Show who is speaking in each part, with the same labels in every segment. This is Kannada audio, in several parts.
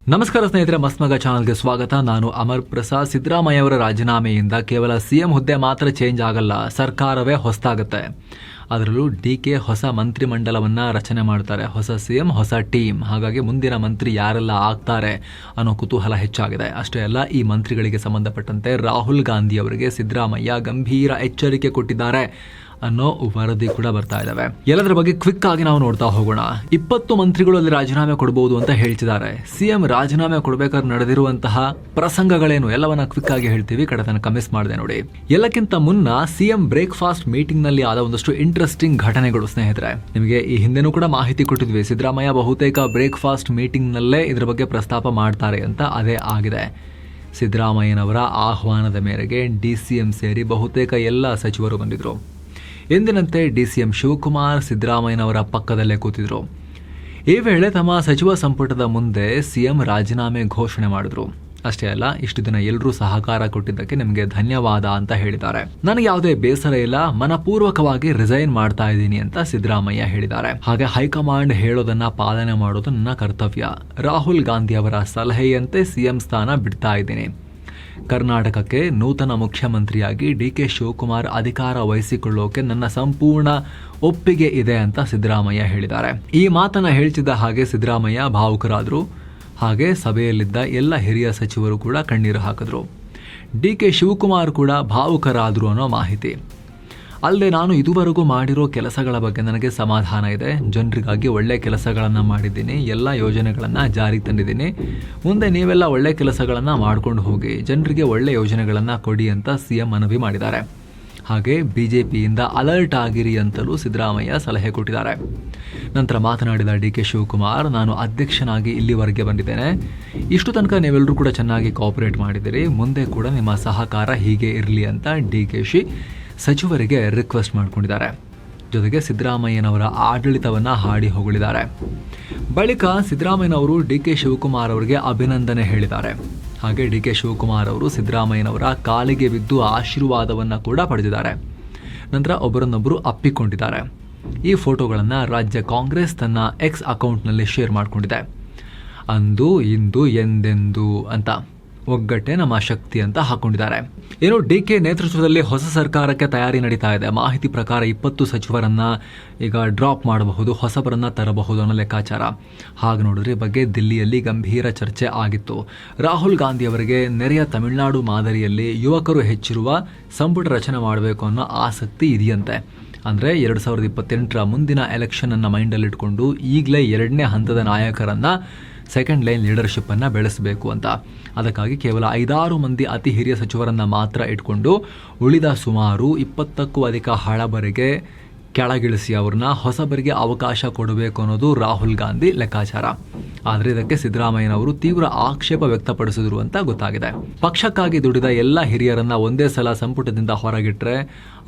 Speaker 1: ನಮಸ್ಕಾರ ಸ್ನೇಹಿತರೆ, ಮಸ್ತ್ ಮಗ ಚಾನಲ್ಗೆ ಸ್ವಾಗತ. ನಾನು ಅಮರ್ ಪ್ರಸಾದ್. ಸಿದ್ದರಾಮಯ್ಯ ಅವರ ರಾಜೀನಾಮೆಯಿಂದ ಕೇವಲ ಸಿಎಂ ಹುದ್ದೆ ಮಾತ್ರ ಚೇಂಜ್ ಆಗಲ್ಲ, ಸರ್ಕಾರವೇ ಹೊಸದಾಗುತ್ತೆ. ಅದರಲ್ಲೂ ಡಿಕೆ ಹೊಸ ಮಂತ್ರಿಮಂಡಲವನ್ನು ರಚನೆ ಮಾಡ್ತಾರೆ. ಹೊಸ ಸಿಎಂ, ಹೊಸ ಟೀಮ್. ಹಾಗಾಗಿ ಮುಂದಿನ ಮಂತ್ರಿ ಯಾರೆಲ್ಲ ಆಗ್ತಾರೆ ಅನ್ನೋ ಕುತೂಹಲ ಹೆಚ್ಚಾಗಿದೆ. ಅಷ್ಟೇ ಅಲ್ಲ, ಈ ಮಂತ್ರಿಗಳಿಗೆ ಸಂಬಂಧಪಟ್ಟಂತೆ ರಾಹುಲ್ ಗಾಂಧಿ ಅವರಿಗೆ ಸಿದ್ದರಾಮಯ್ಯ ಗಂಭೀರ ಎಚ್ಚರಿಕೆ ಕೊಟ್ಟಿದ್ದಾರೆ ಅನ್ನೋ ವರದಿ ಕೂಡ ಬರ್ತಾ ಇದ್ದಾವೆ. ಎಲ್ಲದರ ಬಗ್ಗೆ ಕ್ವಿಕ್ ಆಗಿ ನಾವು ನೋಡ್ತಾ ಹೋಗೋಣ. 20 ಮಂತ್ರಿಗಳು ಅಲ್ಲಿ ರಾಜೀನಾಮೆ ಕೊಡಬಹುದು ಅಂತ ಹೇಳ್ತಿದ್ದಾರೆ. ಸಿಎಂ ರಾಜೀನಾಮೆ ಕೊಡಬೇಕಾದ್ರೆ ನಡೆದಿರುವಂತಹ ಪ್ರಸಂಗಗಳೇನು ಎಲ್ಲವನ್ನ ಕ್ವಿಕ್ ಆಗಿ ಹೇಳ್ತೀವಿ. ಕಡೆ ತನಕ ಮಿಸ್ ಮಾಡಿದೆ ನೋಡಿ. ಎಲ್ಲಕ್ಕಿಂತ ಮುನ್ನ ಸಿಎಂ ಬ್ರೇಕ್ಫಾಸ್ಟ್ ಮೀಟಿಂಗ್ ನಲ್ಲಿ ಆದ ಒಂದಷ್ಟು ಇಂಟ್ರೆಸ್ಟಿಂಗ್ ಘಟನೆಗಳು ಸ್ನೇಹಿತರೆ. ನಿಮಗೆ ಈ ಹಿಂದೆನೂ ಕೂಡ ಮಾಹಿತಿ ಕೊಟ್ಟಿದ್ವಿ. ಸಿದ್ದರಾಮಯ್ಯ ಬಹುತೇಕ ಬ್ರೇಕ್ಫಾಸ್ಟ್ ಮೀಟಿಂಗ್ ನಲ್ಲೇ ಇದ್ರ ಬಗ್ಗೆ ಪ್ರಸ್ತಾಪ ಮಾಡ್ತಾರೆ ಅಂತ. ಅದೇ ಆಗಿದೆ. ಸಿದ್ದರಾಮಯ್ಯನವರ ಆಹ್ವಾನದ ಮೇರೆಗೆ ಡಿಸಿಎಂ ಸೇರಿ ಬಹುತೇಕ ಎಲ್ಲ ಸಚಿವರು ಬಂದಿದ್ರು. ಎಂದಿನಂತೆ ಡಿಸಿಎಂ ಶಿವಕುಮಾರ್ ಸಿದ್ದರಾಮಯ್ಯನವರ ಪಕ್ಕದಲ್ಲೇ ಕೂತಿದ್ರು. ಈ ವೇಳೆ ತಮ್ಮ ಸಚಿವ ಸಂಪುಟದ ಮುಂದೆ ಸಿಎಂ ರಾಜೀನಾಮೆ ಘೋಷಣೆ ಮಾಡಿದ್ರು. ಅಷ್ಟೇ ಅಲ್ಲ, ಇಷ್ಟು ದಿನ ಎಲ್ಲರೂ ಸಹಕಾರ ಕೊಟ್ಟಿದ್ದಕ್ಕೆ ನಿಮಗೆ ಧನ್ಯವಾದ ಅಂತ ಹೇಳಿದ್ದಾರೆ. ನನಗೆ ಯಾವುದೇ ಬೇಸರ ಇಲ್ಲ, ಮನಪೂರ್ವಕವಾಗಿ ರಿಸೈನ್ ಮಾಡ್ತಾ ಇದ್ದೀನಿ ಅಂತ ಸಿದ್ದರಾಮಯ್ಯ ಹೇಳಿದ್ದಾರೆ. ಹಾಗೆ ಹೈಕಮಾಂಡ್ ಹೇಳೋದನ್ನ ಪಾಲನೆ ಮಾಡೋದು ನನ್ನ ಕರ್ತವ್ಯ. ರಾಹುಲ್ ಗಾಂಧಿ ಅವರ ಸಲಹೆಯಂತೆ ಸಿಎಂ ಸ್ಥಾನ ಬಿಡ್ತಾ ಇದ್ದೀನಿ. ಕರ್ನಾಟಕಕ್ಕೆ ನೂತನ ಮುಖ್ಯಮಂತ್ರಿಯಾಗಿ ಡಿಕೆ ಶಿವಕುಮಾರ್ ಅಧಿಕಾರ ವಹಿಸಿಕೊಳ್ಳೋಕೆ ನನ್ನ ಸಂಪೂರ್ಣ ಒಪ್ಪಿಗೆ ಇದೆ ಅಂತ ಸಿದ್ದರಾಮಯ್ಯ ಹೇಳಿದ್ದಾರೆ. ಈ ಮಾತನ್ನ ಹೇಳ್ತಿದ್ದ ಹಾಗೆ ಸಿದ್ದರಾಮಯ್ಯ ಭಾವುಕರಾದ್ರು. ಹಾಗೆ ಸಭೆಯಲ್ಲಿದ್ದ ಎಲ್ಲ ಹಿರಿಯ ಸಚಿವರು ಕೂಡ ಕಣ್ಣೀರು ಹಾಕಿದ್ರು. ಡಿಕೆ ಶಿವಕುಮಾರ್ ಕೂಡ ಭಾವುಕರಾದ್ರು ಅನ್ನೋ ಮಾಹಿತಿ. ಅಲ್ಲದೆ, ನಾನು ಇದುವರೆಗೂ ಮಾಡಿರೋ ಕೆಲಸಗಳ ಬಗ್ಗೆ ನನಗೆ ಸಮಾಧಾನ ಇದೆ. ಜನರಿಗಾಗಿ ಒಳ್ಳೆ ಕೆಲಸಗಳನ್ನು ಮಾಡಿದ್ದೀನಿ. ಎಲ್ಲ ಯೋಜನೆಗಳನ್ನು ಜಾರಿಗೆ ತಂದಿದ್ದೀನಿ. ಮುಂದೆ ನೀವೆಲ್ಲ ಒಳ್ಳೆ ಕೆಲಸಗಳನ್ನು ಮಾಡ್ಕೊಂಡು ಹೋಗಿ, ಜನರಿಗೆ ಒಳ್ಳೆ ಯೋಜನೆಗಳನ್ನು ಕೊಡಿ ಅಂತ ಸಿಎಂ ಮನವಿ ಮಾಡಿದ್ದಾರೆ. ಹಾಗೆ ಬಿಜೆಪಿಯಿಂದ ಅಲರ್ಟ್ ಆಗಿರಿ ಅಂತಲೂ ಸಿದ್ದರಾಮಯ್ಯ ಸಲಹೆ ಕೊಟ್ಟಿದ್ದಾರೆ. ನಂತರ ಮಾತನಾಡಿದ ಡಿಕೆ ಶಿವಕುಮಾರ್, ನಾನು ಅಧ್ಯಕ್ಷನಾಗಿ ಇಲ್ಲಿವರೆಗೆ ಬಂದಿದ್ದೇನೆ. ಇಷ್ಟು ತನಕ ನೀವೆಲ್ಲರೂ ಕೂಡ ಚೆನ್ನಾಗಿ ಕೋಆಪರೇಟ್ ಮಾಡಿದ್ದೀರಿ. ಮುಂದೆ ಕೂಡ ನಿಮ್ಮ ಸಹಕಾರ ಹೀಗೆ ಇರಲಿ ಅಂತ ಡಿಕೆಶಿ ಸಚಿವರಿಗೆ ರಿಕ್ವೆಸ್ಟ್ ಮಾಡಿಕೊಂಡಿದ್ದಾರೆ. ಜೊತೆಗೆ ಸಿದ್ದರಾಮಯ್ಯನವರ ಆಡಳಿತವನ್ನು ಹಾಡಿ ಹೊಗಳಿದ್ದಾರೆ. ಬಳಿಕ ಸಿದ್ದರಾಮಯ್ಯನವರು ಡಿಕೆ ಶಿವಕುಮಾರ್ ಅವರಿಗೆ ಅಭಿನಂದನೆ ಹೇಳಿದ್ದಾರೆ. ಹಾಗೆ ಡಿಕೆ ಶಿವಕುಮಾರ್ ಅವರು ಸಿದ್ದರಾಮಯ್ಯನವರ ಕಾಲಿಗೆ ಬಿದ್ದು ಆಶೀರ್ವಾದವನ್ನು ಕೂಡ ಪಡೆದಿದ್ದಾರೆ. ನಂತರ ಒಬ್ಬರನ್ನೊಬ್ಬರು ಅಪ್ಪಿಕೊಂಡಿದ್ದಾರೆ. ಈ ಫೋಟೋಗಳನ್ನು ರಾಜ್ಯ ಕಾಂಗ್ರೆಸ್ ತನ್ನ ಎಕ್ಸ್ ಅಕೌಂಟ್ನಲ್ಲಿ ಶೇರ್ ಮಾಡಿಕೊಂಡಿದೆ. ಅಂದು ಇಂದು ಎಂದೆಂದು ಅಂತ ಒಗ್ಗಟ್ಟೆ ನಮ್ಮ ಶಕ್ತಿ ಅಂತ ಹಾಕೊಂಡಿದ್ದಾರೆ. ಏನು, ಡಿಕೆ ನೇತೃತ್ವದಲ್ಲಿ ಹೊಸ ಸರ್ಕಾರಕ್ಕೆ ತಯಾರಿ ನಡೀತಾ ಇದೆ. ಮಾಹಿತಿ ಪ್ರಕಾರ 20 ಸಚಿವರನ್ನ ಈಗ ಡ್ರಾಪ್ ಮಾಡಬಹುದು, ಹೊಸಬರನ್ನ ತರಬಹುದು ಅನ್ನೋ ಲೆಕ್ಕಾಚಾರ. ಹಾಗೆ ನೋಡಿದ್ರೆ ಈ ಬಗ್ಗೆ ದಿಲ್ಲಿಯಲ್ಲಿ ಗಂಭೀರ ಚರ್ಚೆ ಆಗಿತ್ತು. ರಾಹುಲ್ ಗಾಂಧಿ ಅವರಿಗೆ ನೆರೆಯ ತಮಿಳುನಾಡು ಮಾದರಿಯಲ್ಲಿ ಯುವಕರು ಹೆಚ್ಚಿರುವ ಸಂಪುಟ ರಚನೆ ಮಾಡಬೇಕು ಅನ್ನೋ ಆಸಕ್ತಿ ಇದೆಯಂತೆ. ಅಂದರೆ 2028ರ ಮುಂದಿನ ಎಲೆಕ್ಷನ್ ಅನ್ನು ಮೈಂಡಲ್ಲಿಟ್ಕೊಂಡು ಈಗಲೇ 2ನೇ ಹಂತದ ನಾಯಕರನ್ನ, ಸೆಕೆಂಡ್ ಲೈನ್ ಲೀಡರ್ಶಿಪ್ ಅನ್ನು ಬೆಳೆಸಬೇಕು ಅಂತ. ಅದಕ್ಕಾಗಿ ಕೇವಲ 5-6 ಮಂದಿ ಅತಿ ಹಿರಿಯ ಸಚಿವರನ್ನು ಮಾತ್ರ ಇಟ್ಕೊಂಡು ಉಳಿದ ಸುಮಾರು 20ಕ್ಕೂ ಅಧಿಕ ಹಳಬರಿಗೆ ಕೆಳಗಿಳಿಸಿ ಅವ್ರನ್ನ ಹೊಸಬರಿಗೆ ಅವಕಾಶ ಕೊಡಬೇಕು ಅನ್ನೋದು ರಾಹುಲ್ ಗಾಂಧಿ ಲೆಕ್ಕಾಚಾರ. ಆದರೆ ಇದಕ್ಕೆ ಸಿದ್ದರಾಮಯ್ಯನವರು ತೀವ್ರ ಆಕ್ಷೇಪ ವ್ಯಕ್ತಪಡಿಸಿದ್ರು ಅಂತ ಗೊತ್ತಾಗಿದೆ. ಪಕ್ಷಕ್ಕಾಗಿ ದುಡಿದ ಎಲ್ಲ ಹಿರಿಯರನ್ನ ಒಂದೇ ಸಲ ಸಂಪುಟದಿಂದ ಹೊರಗಿಟ್ರೆ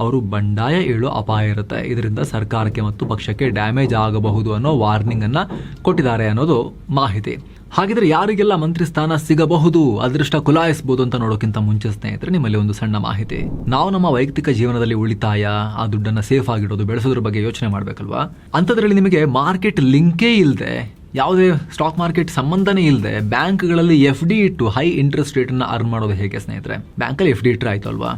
Speaker 1: ಅವರು ಬಂಡಾಯ ಏಳೋ ಅಪಾಯ ಇರುತ್ತೆ. ಇದರಿಂದ ಸರ್ಕಾರಕ್ಕೆ ಮತ್ತು ಪಕ್ಷಕ್ಕೆ ಡ್ಯಾಮೇಜ್ ಆಗಬಹುದು ಅನ್ನೋ ವಾರ್ನಿಂಗ್ ಅನ್ನ ಕೊಟ್ಟಿದ್ದಾರೆ ಅನ್ನೋದು ಮಾಹಿತಿ. ಹಾಗಿದ್ರೆ ಯಾರಿಗೆಲ್ಲ ಮಂತ್ರಿ ಸ್ಥಾನ ಸಿಗಬಹುದು, ಅದೃಷ್ಟ ಕುಲಾಯಿಸಬಹುದು ಅಂತ ನೋಡೋಕ್ಕಿಂತ ಮುಂಚೆ ಸ್ನೇಹಿತರೆ, ನಿಮ್ಮಲ್ಲಿ ಒಂದು ಸಣ್ಣ ಮಾಹಿತಿ. ನಾವು ನಮ್ಮ ವೈಯಕ್ತಿಕ ಜೀವನದಲ್ಲಿ ಉಳಿತಾಯ, ಆ ದುಡ್ಡನ್ನು ಸೇಫ್ ಆಗಿಡೋದು, ಬೆಳೆಸೋದ್ರ ಬಗ್ಗೆ ಯೋಚನೆ ಮಾಡಬೇಕಲ್ವಾ. ಅಂಥದ್ರಲ್ಲಿ ನಿಮಗೆ ಮಾರ್ಕೆಟ್ ಲಿಂಕೇ ಇಲ್ಲದೆ, ಯಾವುದೇ ಸ್ಟಾಕ್ ಮಾರ್ಕೆಟ್ ಸಂಬಂಧನೇ ಇಲ್ಲದೆ ಬ್ಯಾಂಕ್ಗಳಲ್ಲಿ FD ಇಟ್ಟು ಹೈ ಇಂಟ್ರೆಸ್ಟ್ ರೇಟನ್ನು ಅರ್ನ್ ಮಾಡೋದು ಹೇಗೆ ಸ್ನೇಹಿತರೆ? ಬ್ಯಾಂಕಲ್ಲಿ FD ಇಟ್ಟರೆ ಆಯಿತು ಅಲ್ವಾ.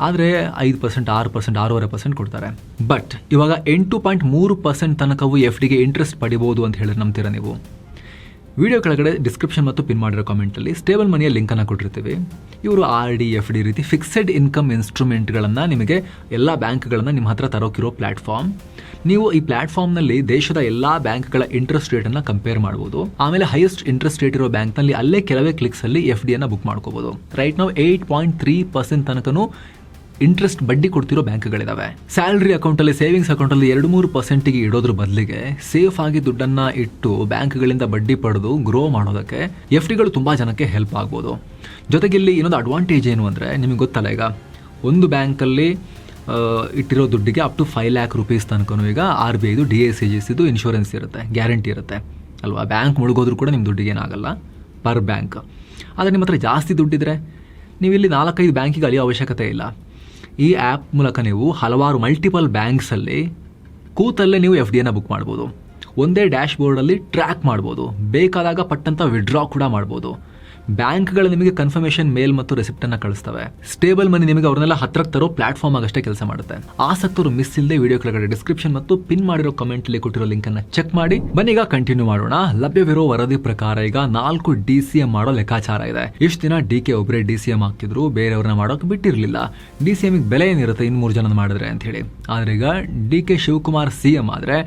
Speaker 1: ಆದರೆ 5%, 6%, 6.5% ಕೊಡ್ತಾರೆ. ಬಟ್ ಇವಾಗ 8.3% ತನಕವು FDಗೆ ಇಂಟ್ರೆಸ್ಟ್ ಪಡಿಬೋದು ಅಂತ ಹೇಳಿದ್ರೆ ನಂಬ್ತೀರಾ ನೀವು? ವಿಡಿಯೋ ಕೆಳಗಡೆ ಡಿಸ್ಕ್ರಿಪ್ಷನ್ ಮತ್ತು ಪಿನ್ ಮಾಡಿರೋ ಕಾಮೆಂಟಲ್ಲಿ ಸ್ಟೇಬಲ್ ಮನಿಯ ಲಿಂಕನ್ನು ಕೊಟ್ಟಿರ್ತೀವಿ. ಇವರು RD, FD ರೀತಿ ಫಿಕ್ಸೆಡ್ ಇನ್ಕಮ್ ಇನ್ಸ್ಟ್ರೂಮೆಂಟ್ಗಳನ್ನು ನಿಮಗೆ ಎಲ್ಲ ಬ್ಯಾಂಕ್ಗಳನ್ನು ನಿಮ್ಮ ಹತ್ರ ತರೋಕಿರೋ ಪ್ಲಾಟ್ಫಾರ್ಮ್. ನೀವು ಈ ಪ್ಲಾಟ್ಫಾರ್ಮ್ನಲ್ಲಿ ದೇಶದ ಎಲ್ಲ ಬ್ಯಾಂಕ್ಗಳ ಇಂಟ್ರೆಸ್ಟ್ ರೇಟನ್ನು ಕಂಪೇರ್ ಮಾಡ್ಬೋದು. ಆಮೇಲೆ ಹೈಯೆಸ್ಟ್ ಇಂಟ್ರೆಸ್ಟ್ ರೇಟ್ ಇರೋ ಬ್ಯಾಂಕ್ನಲ್ಲಿ ಅಲ್ಲೇ ಕೆಲವೇ ಕ್ಲಿಕ್ಸಲ್ಲಿ FDಯನ್ನು ಬುಕ್ ಮಾಡ್ಕೋಬೋದು. ರೈಟ್ ನಾವು 8.3% ತನಕನೂ ಇಂಟ್ರೆಸ್ಟ್ ಬಡ್ಡಿ ಕೊಡ್ತಿರೋ ಬ್ಯಾಂಕ್ಗಳಿದಾವೆ. ಸ್ಯಾಲರಿ ಅಕೌಂಟಲ್ಲಿ, ಸೇವಿಂಗ್ಸ್ ಅಕೌಂಟಲ್ಲಿ 2-3% ಇಡೋದ್ರ ಬದಲಿಗೆ ಸೇಫ್ ಆಗಿ ದುಡ್ಡನ್ನು ಇಟ್ಟು ಬ್ಯಾಂಕ್ಗಳಿಂದ ಬಡ್ಡಿ ಪಡೆದು ಗ್ರೋ ಮಾಡೋದಕ್ಕೆ FDಗಳು ತುಂಬ ಜನಕ್ಕೆ ಹೆಲ್ಪ್ ಆಗ್ಬೋದು. ಜೊತೆಗೆ ಇಲ್ಲಿ ಇನ್ನೊಂದು ಅಡ್ವಾಂಟೇಜ್ ಏನು ಅಂದರೆ, ನಿಮಗೆ ಗೊತ್ತಲ್ಲ, ಈಗ ಒಂದು ಬ್ಯಾಂಕಲ್ಲಿ ಇಟ್ಟಿರೋ ದುಡ್ಡಿಗೆ ಅಪ್ ಟು 5 lakh rupees ತನಕನೂ ಈಗ RBIದು DICGCದು ಇನ್ಶೂರೆನ್ಸ್ ಇರುತ್ತೆ, ಗ್ಯಾರಂಟಿ ಇರುತ್ತೆ ಅಲ್ವಾ. ಬ್ಯಾಂಕ್ ಮುಳುಗೋದ್ರೂ ಕೂಡ ನಿಮ್ಮ ದುಡ್ಡಿಗೆ ಏನಾಗಲ್ಲ ಪರ್ ಬ್ಯಾಂಕ್. ಆದರೆ ನಿಮ್ಮ ಹತ್ರ ಜಾಸ್ತಿ ದುಡ್ಡಿದ್ರೆ ನೀವು ಇಲ್ಲಿ 4-5 ಬ್ಯಾಂಕಿಗೆ ಅಲಿಯೋ ಅವಶ್ಯಕತೆ ಇಲ್ಲ. ಈ ಆ್ಯಪ್ ಮೂಲಕ ನೀವು ಹಲವಾರು ಮಲ್ಟಿಪಲ್ ಬ್ಯಾಂಕ್ಸಲ್ಲಿ ಕೂತಲ್ಲೇ ನೀವು FDಯನ್ನು ಬುಕ್ ಮಾಡ್ಬೋದು. ಒಂದೇ ಡ್ಯಾಶ್ ಬೋರ್ಡಲ್ಲಿ ಟ್ರ್ಯಾಕ್ ಮಾಡ್ಬೋದು, ಬೇಕಾದಾಗ ಪಟ್ಟಂತ ವಿಡ್ರಾ ಕೂಡ ಮಾಡ್ಬೋದು. ಬ್ಯಾಂಕ್ಗಳು ನಿಮಗೆ ಕನ್ಫರ್ಮೇಷನ್ ಮೇಲ್ ಮತ್ತು ರೆಸಿಪ್ಟ್ ಅನ್ನ ಕಳಿಸ್ತವೆ. ಸ್ಟೇಬಲ್ ಮನಿ ನಿಮಗೆ ಅವ್ರನ್ನೆಲ್ಲ ಹತ್ರಕ್ಕೆ ತರೋ ಪ್ಲಾಟ್ಫಾರ್ಮ್ ಆಗಷ್ಟೇ ಕೆಲಸ ಮಾಡುತ್ತೆ. ಆಸಕ್ತರು ಮಿಸ್ ಇಲ್ಲದೆ ವಿಡಿಯೋ ಕೆಳಗಡೆ ಡಿಸ್ಕ್ರಿಪ್ಷನ್ ಮತ್ತು ಪಿನ್ ಮಾಡಿರೋ ಕಮೆಂಟ್ ಅಲ್ಲಿ ಕೊಟ್ಟಿರೋ ಲಿಂಕ್ ಅನ್ನ ಚೆಕ್ ಮಾಡಿ. ಬನ್ನಿ ಈಗ ಕಂಟಿನ್ಯೂ ಮಾಡೋಣ. ಲಭ್ಯವಿರೋ ವರದಿ ಪ್ರಕಾರ ಈಗ 4 DCM ಮಾಡೋ ಲೆಕ್ಕಾಚಾರ ಇದೆ. ಇಷ್ಟು ದಿನ DK ಒಬ್ಬರೇ DCM ಆಗ್ತಿದ್ರು, ಬೇರೆಯವ್ರನ್ನ ಮಾಡೋಕೆ ಬಿಟ್ಟಿರ್ಲಿಲ್ಲ. DCM ಬೆಲೆ ಏನಿರುತ್ತೆ 3 ಜನ ಮಾಡಿದ್ರೆ ಅಂತ ಹೇಳಿ. ಆದ್ರೆ ಈಗ DK ಶಿವಕುಮಾರ್ CM ಆದ್ರೆ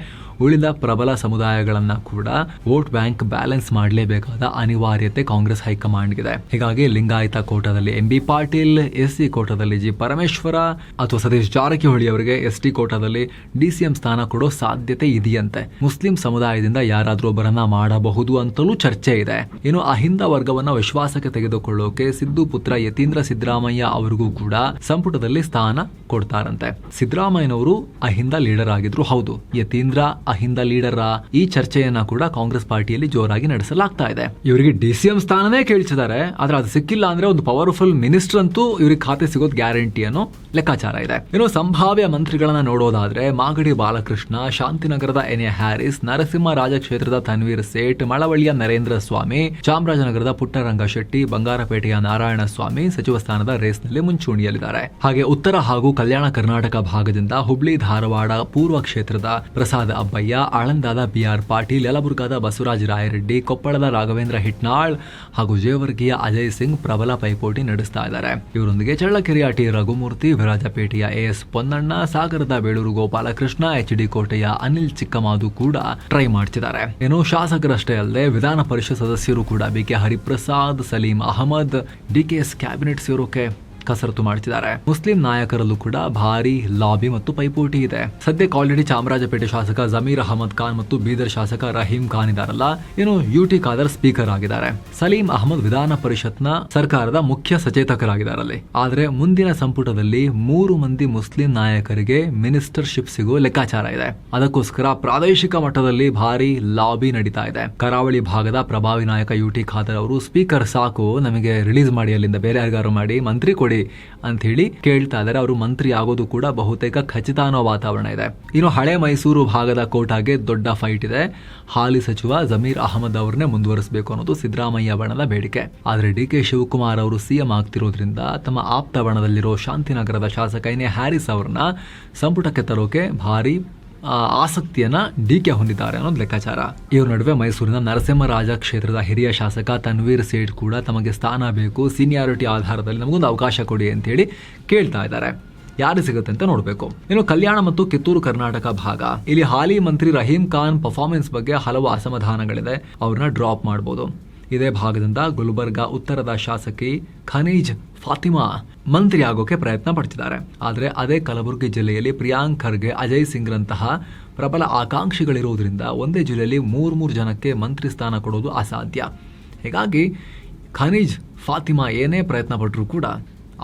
Speaker 1: ಉಳಿದ ಪ್ರಬಲ ಸಮುದಾಯಗಳನ್ನ ಕೂಡ ವೋಟ್ ಬ್ಯಾಂಕ್ ಬ್ಯಾಲೆನ್ಸ್ ಮಾಡಲೇಬೇಕಾದ ಅನಿವಾರ್ಯತೆ ಕಾಂಗ್ರೆಸ್ ಹೈಕಮಾಂಡ್ಗಿದೆ. ಹೀಗಾಗಿ ಲಿಂಗಾಯತ ಕೋಟಾದಲ್ಲಿ MB ಪಾಟೀಲ್, SC ಕೋಟಾದಲ್ಲಿ G ಪರಮೇಶ್ವರ ಅಥವಾ ಸತೀಶ್ ಜಾರಕಿಹೊಳಿ ಅವರಿಗೆ ST ಕೋಟಾದಲ್ಲಿ DCM ಸ್ಥಾನ ಕೊಡೋ ಸಾಧ್ಯತೆ ಇದೆಯಂತೆ. ಮುಸ್ಲಿಂ ಸಮುದಾಯದಿಂದ ಯಾರಾದ್ರೂ ಒಬ್ಬರನ್ನ ಮಾಡಬಹುದು ಅಂತಲೂ ಚರ್ಚೆ ಇದೆ. ಇನ್ನು ಅಹಿಂದ ವರ್ಗವನ್ನ ವಿಶ್ವಾಸಕ್ಕೆ ತೆಗೆದುಕೊಳ್ಳೋಕೆ ಸಿದ್ದು ಪುತ್ರ ಯತೀಂದ್ರ ಸಿದ್ದರಾಮಯ್ಯ ಅವರಿಗೂ ಕೂಡ ಸಂಪುಟದಲ್ಲಿ ಸ್ಥಾನ ಕೊಡ್ತಾರಂತೆ. ಸಿದ್ದರಾಮಯ್ಯನವರು ಅಹಿಂದ ಲೀಡರ್ ಆಗಿದ್ರು, ಹೌದು. ಯತೀಂದ್ರ ಅಹಿಂದ ಲೀಡರ್, ಈ ಚರ್ಚೆಯನ್ನ ಕೂಡ ಕಾಂಗ್ರೆಸ್ ಪಾರ್ಟಿಯಲ್ಲಿ ಜೋರಾಗಿ ನಡೆಸಲಾಗ್ತಾ ಇದೆ. ಇವರಿಗೆ DCM ಸ್ಥಾನನೇ ಕೇಳಿಸಿದ್ದಾರೆ, ಆದ್ರೆ ಅದು ಸಿಕ್ಕಿಲ್ಲ ಅಂದ್ರೆ ಒಂದು ಪವರ್ಫುಲ್ ಮಿನಿಸ್ಟರ್ ಅಂತೂ ಇವ್ರಿಗೆ ಖಾತೆ ಸಿಗೋದು ಗ್ಯಾರಂಟಿ ಅನ್ನೋ ಲೆಕ್ಕಾಚಾರ ಇದೆ. ಇನ್ನು ಸಂಭಾವ್ಯ ಮಂತ್ರಿಗಳನ್ನ ನೋಡೋದಾದ್ರೆ ಮಾಗಡಿ ಬಾಲಕೃಷ್ಣ, ಶಾಂತಿನಗರದ NA ಹ್ಯಾರಿಸ್, ನರಸಿಂಹರಾಜ ಕ್ಷೇತ್ರದ ತನ್ವೀರ್ ಸೇಠ್, ಮಳವಳ್ಳಿಯ ನರೇಂದ್ರ ಸ್ವಾಮಿ, ಚಾಮರಾಜನಗರದ ಪುಟ್ಟರಂಗ ಶೆಟ್ಟಿ, ಬಂಗಾರಪೇಟೆಯ ನಾರಾಯಣ ಸ್ವಾಮಿ ಸಚಿವ ಸ್ಥಾನದ ರೇಸ್ನಲ್ಲಿ ಮುಂಚೂಣಿಯಲ್ಲಿದ್ದಾರೆ. ಹಾಗೆ ಉತ್ತರ ಹಾಗೂ ಕಲ್ಯಾಣ ಕರ್ನಾಟಕ ಭಾಗದಿಂದ ಹುಬ್ಳಿ ಧಾರವಾಡ ಪೂರ್ವ ಕ್ಷೇತ್ರದ ಪ್ರಸಾದ್ ಅಬ್ಬಯ್ಯ, ಆಳಂದಾದ BR ಪಾಟೀಲ್, ಯಲಬುರ್ಗಾದ ಬಸವರಾಜ ರಾಯರೆಡ್ಡಿ, ಕೊಪ್ಪಳದ ರಾಘವೇಂದ್ರ ಹಿಟ್ನಾಳ್ ಹಾಗೂ ಜೇವರ್ಗಿಯ ಅಜಯ್ ಸಿಂಗ್ ಪ್ರಬಲ ಪೈಪೋಟಿ ನಡೆಸ್ತಾ ಇದ್ದಾರೆ. ಇವರೊಂದಿಗೆ ಚಳ್ಳಕೆರೆಯ T ರಘುಮೂರ್ತಿ, ವಿರಾಜಪೇಟೆಯ AS ಪೊನ್ನಣ್ಣ, ಸಾಗರದ ಬೇಳೂರು ಗೋಪಾಲಕೃಷ್ಣ, HD ಕೋಟೆಯ ಅನಿಲ್ ಚಿಕ್ಕಮಾದು ಕೂಡ ಟ್ರೈ ಮಾಡ್ತಿದ್ದಾರೆ. ಇನ್ನು ಶಾಸಕರಷ್ಟೇ ಅಲ್ಲದೆ ವಿಧಾನ ಪರಿಷತ್ ಸದಸ್ಯರು ಕೂಡ BK Hariprasad, Saleem Ahmed, DKS cabinet ಸೇರೋಕೆ ಕಸರತ್ತು ಮಾಡ್ತಿದ್ದಾರೆ. ಮುಸ್ಲಿಂ ನಾಯಕರಲ್ಲೂ ಕೂಡ ಭಾರಿ ಲಾಬಿ ಮತ್ತು ಪೈಪೋಟಿ ಇದೆ. ಸದ್ಯಕ್ಕೆ ಆಲ್ರೆಡಿ ಚಾಮರಾಜಪೇಟೆ ಶಾಸಕ ಜಮೀರ್ ಅಹಮದ್ ಖಾನ್ ಮತ್ತು ಬೀದರ್ ಶಾಸಕ ರಹೀಂ ಖಾನ್ ಇದಾರಲ್ಲ, ಇನ್ನು UT ಖಾದರ್ ಸ್ಪೀಕರ್ ಆಗಿದ್ದಾರೆ. ಸಲೀಂ ಅಹಮದ್ ವಿಧಾನ ಪರಿಷತ್ನ ಸರ್ಕಾರದ ಮುಖ್ಯ ಸಚೇತಕರಾಗಿದ್ದಾರಲ್ಲಿ. ಆದ್ರೆ ಮುಂದಿನ ಸಂಪುಟದಲ್ಲಿ 3 ಮಂದಿ ಮುಸ್ಲಿಂ ನಾಯಕರಿಗೆ ಮಿನಿಸ್ಟರ್ಶಿಪ್ ಸಿಗೋ ಲೆಕ್ಕಾಚಾರ ಇದೆ. ಅದಕ್ಕೋಸ್ಕರ ಪ್ರಾದೇಶಿಕ ಮಟ್ಟದಲ್ಲಿ ಭಾರಿ ಲಾಬಿ ನಡೀತಾ ಇದೆ. ಕರಾವಳಿ ಭಾಗದ ಪ್ರಭಾವಿ ನಾಯಕ UT ಖಾದರ್ ಅವರು ಸ್ಪೀಕರ್ ಸಾಕು, ನಮಗೆ ರಿಲೀಸ್ ಮಾಡಿ, ಅಲ್ಲಿಂದ ಬೇರೆ ಯಾರಿಗಾರು ಮಾಡಿ ಮಂತ್ರಿ ಕೊಡಿ ಅಂತ ಹೇಳಿ ಕೇಳ್ತಾ ಇದ್ದಾರೆ. ಅವರು ಮಂತ್ರಿ ಆಗೋದು ಕೂಡ ಬಹುತೇಕ ಖಚಿತ ಅನ್ನೋ ವಾತಾವರಣ ಇದೆ. ಇನ್ನು ಹಳೆ ಮೈಸೂರು ಭಾಗದ ಕೋಟಾಗೆ ದೊಡ್ಡ ಫೈಟ್ ಇದೆ. ಹಾಲಿ ಸಚಿವ ಜಮೀರ್ ಅಹಮದ್ ಅವರನ್ನೇ ಮುಂದುವರಿಸಬೇಕು ಅನ್ನೋದು ಸಿದ್ದರಾಮಯ್ಯ ಬಣದ ಬೇಡಿಕೆ. ಆದ್ರೆ DK ಶಿವಕುಮಾರ್ ಅವರು CM ಆಗ್ತಿರೋದ್ರಿಂದ ತಮ್ಮ ಆಪ್ತ ಬಣದಲ್ಲಿರೋ ಶಾಂತಿನಗರದ ಶಾಸಕ NA ಹ್ಯಾರಿಸ್ ಅವರನ್ನ ಸಂಪುಟಕ್ಕೆ ತರೋಕೆ ಭಾರಿ ಆಸಕ್ತಿಯನ್ನ DK ಹೊಂದಿದ್ದಾರೆ ಅನ್ನೋದು ಲೆಕ್ಕಾಚಾರ. ಇವ್ರ ನಡುವೆ ಮೈಸೂರಿನ ನರಸಿಂಹರಾಜ ಕ್ಷೇತ್ರದ ಹಿರಿಯ ಶಾಸಕ ತನ್ವೀರ್ ಸೇಠ್ ಕೂಡ ತಮಗೆ ಸ್ಥಾನ ಬೇಕು, ಸೀನಿಯಾರಿಟಿ ಆಧಾರದಲ್ಲಿ ನಮಗೊಂದು ಅವಕಾಶ ಕೊಡಿ ಅಂತ ಹೇಳಿ ಕೇಳ್ತಾ ಇದ್ದಾರೆ. ಯಾರು ಸಿಗುತ್ತೆ ಅಂತ ನೋಡಬೇಕು. ಇನ್ನು ಕಲ್ಯಾಣ ಮತ್ತು ಕಿತ್ತೂರು ಕರ್ನಾಟಕ ಭಾಗ, ಇಲ್ಲಿ ಹಾಲಿ ಮಂತ್ರಿ ರಹೀಂ ಖಾನ್ ಪರ್ಫಾರ್ಮೆನ್ಸ್ ಬಗ್ಗೆ ಹಲವು ಅಸಮಾಧಾನಗಳಿದೆ, ಅವ್ರನ್ನ ಡ್ರಾಪ್ ಮಾಡಬಹುದು. ಇದೇ ಭಾಗದಿಂದ ಗುಲ್ಬರ್ಗಾ ಉತ್ತರದ ಶಾಸಕಿ ಖನೀಜ್ ಫಾತಿಮಾ ಮಂತ್ರಿ ಆಗೋಕೆ ಪ್ರಯತ್ನ ಪಡ್ತಿದ್ದಾರೆ. ಆದರೆ ಅದೇ ಕಲಬುರಗಿ ಜಿಲ್ಲೆಯಲ್ಲಿ ಪ್ರಿಯಾಂಕ್ ಖರ್ಗೆ, ಅಜಯ್ ಸಿಂಗ್ ರಂತಹ ಪ್ರಬಲ ಆಕಾಂಕ್ಷಿಗಳಿರುವುದರಿಂದ ಒಂದೇ ಜಿಲ್ಲೆಯಲ್ಲಿ 3 ಜನಕ್ಕೆ ಮಂತ್ರಿ ಸ್ಥಾನ ಕೊಡೋದು ಅಸಾಧ್ಯ. ಹೀಗಾಗಿ ಖನೀಜ್ ಫಾತಿಮಾ ಏನೇ ಪ್ರಯತ್ನ ಪಟ್ಟರೂ ಕೂಡ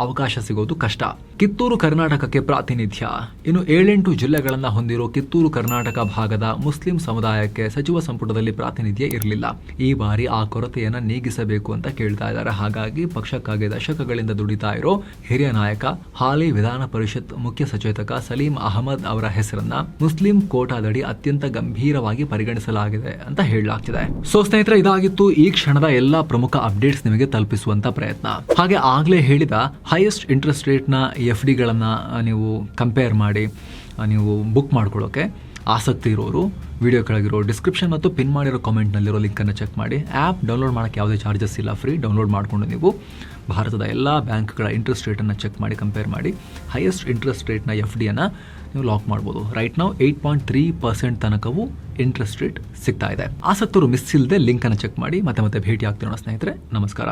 Speaker 1: ಅವಕಾಶ ಸಿಗೋದು ಕಷ್ಟ. ಕಿತ್ತೂರು ಕರ್ನಾಟಕಕ್ಕೆ ಪ್ರಾತಿನಿಧ್ಯ, ಇನ್ನು 7-8 ಜಿಲ್ಲೆಗಳನ್ನ ಹೊಂದಿರೋ ಕಿತ್ತೂರು ಕರ್ನಾಟಕ ಭಾಗದ ಮುಸ್ಲಿಂ ಸಮುದಾಯಕ್ಕೆ ಸಚಿವ ಸಂಪುಟದಲ್ಲಿ ಪ್ರಾತಿನಿಧ್ಯ ಇರಲಿಲ್ಲ. ಈ ಬಾರಿ ಆ ಕೊರತೆಯನ್ನ ನೀಗಿಸಬೇಕು ಅಂತ ಕೇಳ್ತಾ ಇದ್ದಾರೆ. ಹಾಗಾಗಿ ಪಕ್ಷಕ್ಕಾಗಿ ದಶಕಗಳಿಂದ ದುಡಿತಾ ಇರೋ ಹಿರಿಯ ನಾಯಕ, ಹಾಲಿ ವಿಧಾನ ಪರಿಷತ್ ಮುಖ್ಯ ಸಚೇತಕ ಸಲೀಂ ಅಹಮದ್ ಅವರ ಹೆಸರನ್ನ ಮುಸ್ಲಿಂ ಕೋಟಾದಡಿ ಅತ್ಯಂತ ಗಂಭೀರವಾಗಿ ಪರಿಗಣಿಸಲಾಗಿದೆ ಅಂತ ಹೇಳಲಾಗ್ತಿದೆ. ಸೊ ಸ್ನೇಹಿತರೆ, ಇದಾಗಿತ್ತು ಈ ಕ್ಷಣದ ಎಲ್ಲಾ ಪ್ರಮುಖ ಅಪ್ಡೇಟ್ಸ್ ನಿಮಗೆ ತಲುಪಿಸುವಂತ ಪ್ರಯತ್ನ. ಹಾಗೆ ಆಗ್ಲೇ ಹೇಳಿದ ಹೈಯೆಸ್ಟ್ ಇಂಟ್ರೆಸ್ಟ್ ರೇಟ್ನ FDಗಳನ್ನ ನೀವು ಕಂಪೇರ್ ಮಾಡಿ ನೀವು ಬುಕ್ ಮಾಡ್ಕೊಳ್ಳೋಕೆ ಆಸಕ್ತಿ ಇರೋರು ವಿಡಿಯೋ ಕೆಳಗಿರೋ ಡಿಸ್ಕ್ರಿಪ್ಷನ್ ಮತ್ತು ಪಿನ್ ಮಾಡಿರೋ ಕಾಮೆಂಟ್ನಲ್ಲಿರೋ ಲಿಂಕನ್ನು ಚೆಕ್ ಮಾಡಿ. ಆ್ಯಪ್ ಡೌನ್ಲೋಡ್ ಮಾಡೋಕ್ಕೆ ಯಾವುದೇ ಚಾರ್ಜಸ್ ಇಲ್ಲ, ಫ್ರೀ. ಡೌನ್ಲೋಡ್ ಮಾಡಿಕೊಂಡು ನೀವು ಭಾರತದ ಎಲ್ಲ ಬ್ಯಾಂಕ್ಗಳ ಇಂಟ್ರೆಸ್ಟ್ ರೇಟನ್ನು ಚೆಕ್ ಮಾಡಿ ಕಂಪೇರ್ ಮಾಡಿ ಹೈಯೆಸ್ಟ್ ಇಂಟ್ರೆಸ್ಟ್ ರೇಟ್ನ FDಯನ್ನು ನೀವು ಲಾಕ್ ಮಾಡ್ಬೋದು. ರೈಟ್ ನಾವು 8.3% ತನಕವೂ ಇಂಟ್ರೆಸ್ಟ್ ರೇಟ್ ಸಿಗ್ತಾ ಇದೆ. ಆಸಕ್ತರು ಮಿಸ್ ಇಲ್ಲದೆ ಲಿಂಕನ್ನು ಚೆಕ್ ಮಾಡಿ. ಮತ್ತೆ ಭೇಟಿ ಆಗ್ತಿರೋಣ ಸ್ನೇಹಿತರೆ. ನಮಸ್ಕಾರ.